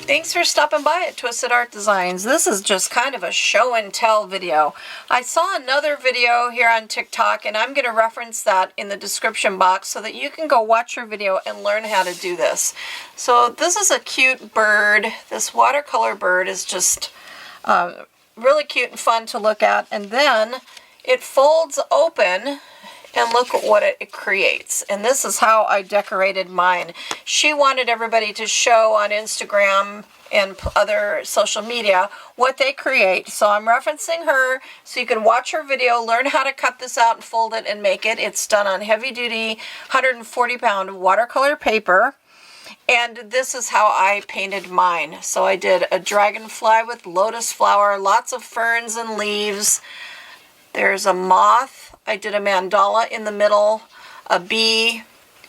Thanks for stopping by at Twisted Art Designs. This is just kind of a show and tell video. I saw another video here on TikTok, and I'm going to reference that in the description box so that you can go watch your video and learn how to do this. So this is a cute bird. This watercolor bird is just really cute and fun to look at. And then it folds open. And look at what it creates. And this is how I decorated mine. She wanted everybody to show on Instagram and other social media what they create. So I'm referencing her so you can watch her video, learn how to cut this out and fold it and make it. It's done on heavy duty 140-pound watercolor paper. And this is how I painted mine. So I did a dragonfly with lotus flower, lots of ferns and leaves. There's a moth. I did a mandala in the middle, a bee,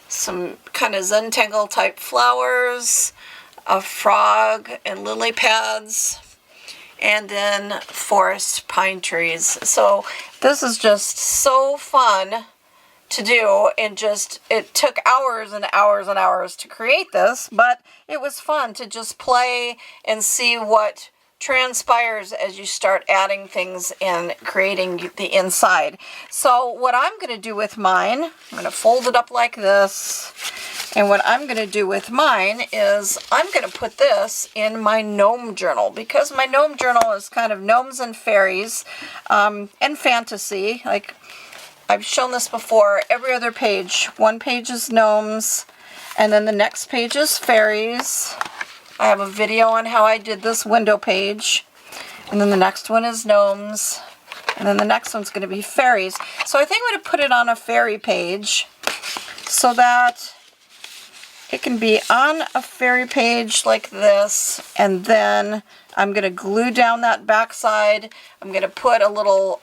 some kind of Zentangle type flowers, a frog and lily pads, and then forest pine trees. So this is just so fun to do, and just it took hours and hours and hours to create this, but it was fun to just play and see what transpires as you start adding things and creating the inside. So what I'm going to do with mine, I'm going to fold it up like this, and what I'm going to do with mine is I'm going to put this in my gnome journal, because my gnome journal is kind of gnomes and fairies and fantasy. Like I've shown this before, every other page. One page is gnomes, and then the next page is fairies. I have a video on how I did this window page, and then the next one is gnomes, and then the next one's going to be fairies. So I think I'm going to put it on a fairy page so that it can be on a fairy page like this, and then I'm going to glue down that back side. I'm going to put a little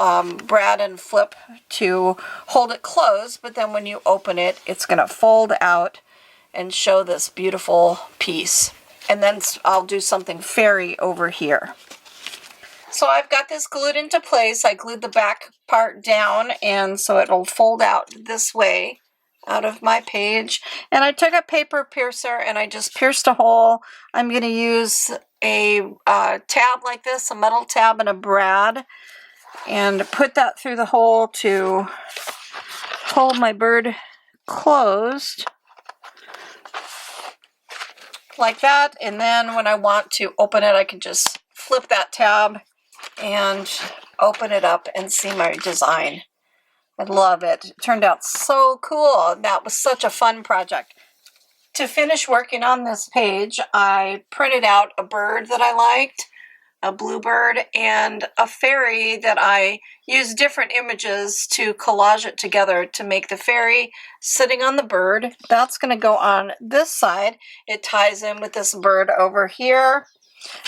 brad and flip to hold it closed, but then when you open it, it's going to fold out and show this beautiful piece. And then I'll do something fairy over here. So I've got this glued into place. I glued the back part down, and so it'll fold out this way out of my page. And I took a paper piercer and I just pierced a hole. I'm going to use a tab like this, a metal tab and a brad, and put that through the hole to hold my bird closed. Like that, and then when I want to open it, I can just flip that tab and open it up and see my design. I love it. It turned out so cool. That was such a fun project. To finish working on this page, I printed out a bird that I liked, a bluebird, and a fairy that I used different images to collage it together to make the fairy sitting on the bird. That's going to go on this side. It ties in with this bird over here.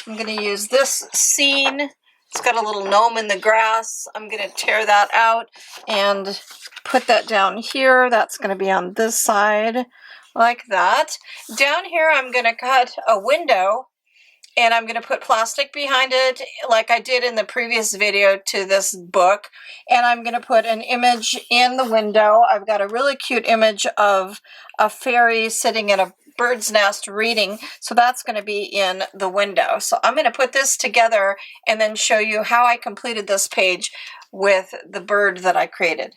I'm going to use this scene. It's got a little gnome in the grass. I'm going to tear that out and put that down here. That's going to be on this side like that. Down here I'm going to cut a window, and I'm going to put plastic behind it like I did in the previous video to this book. And I'm going to put an image in the window. I've got a really cute image of a fairy sitting in a bird's nest reading. So that's going to be in the window. So I'm going to put this together and then show you how I completed this page with the bird that I created.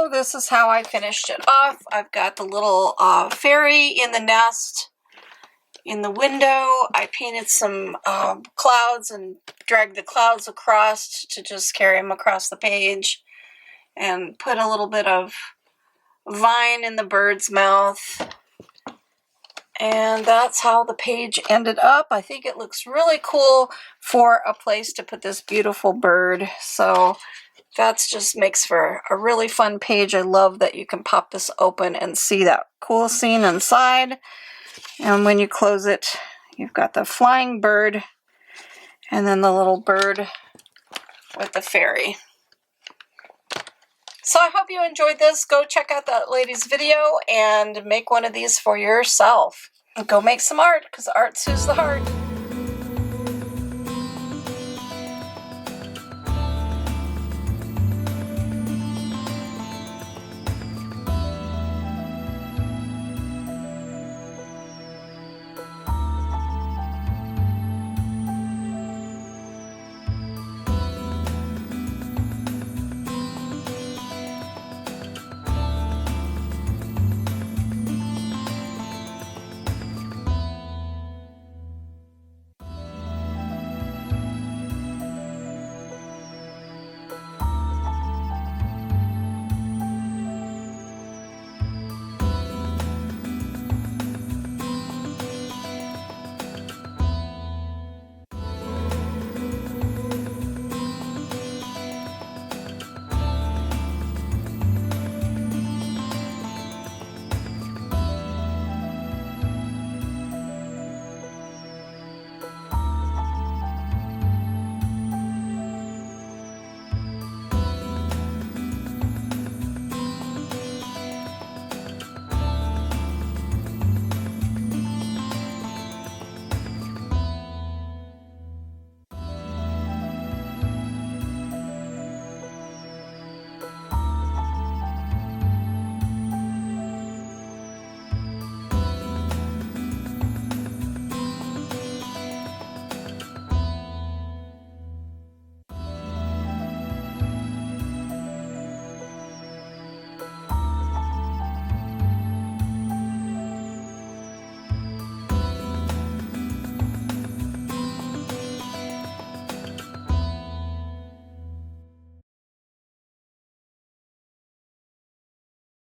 So this is how I finished it off. I've got the little fairy in the nest in the window. I painted some clouds and dragged the clouds across to just carry them across the page, and put a little bit of vine in the bird's mouth. And that's how the page ended up. I think it looks really cool for a place to put this beautiful bird. So that's just makes for a really fun page. I love that you can pop this open and see that cool scene inside. And when you close it, you've got the flying bird and then the little bird with the fairy. So I hope you enjoyed this. Go check out that lady's video and make one of these for yourself. Go make some art, because art soothes the heart.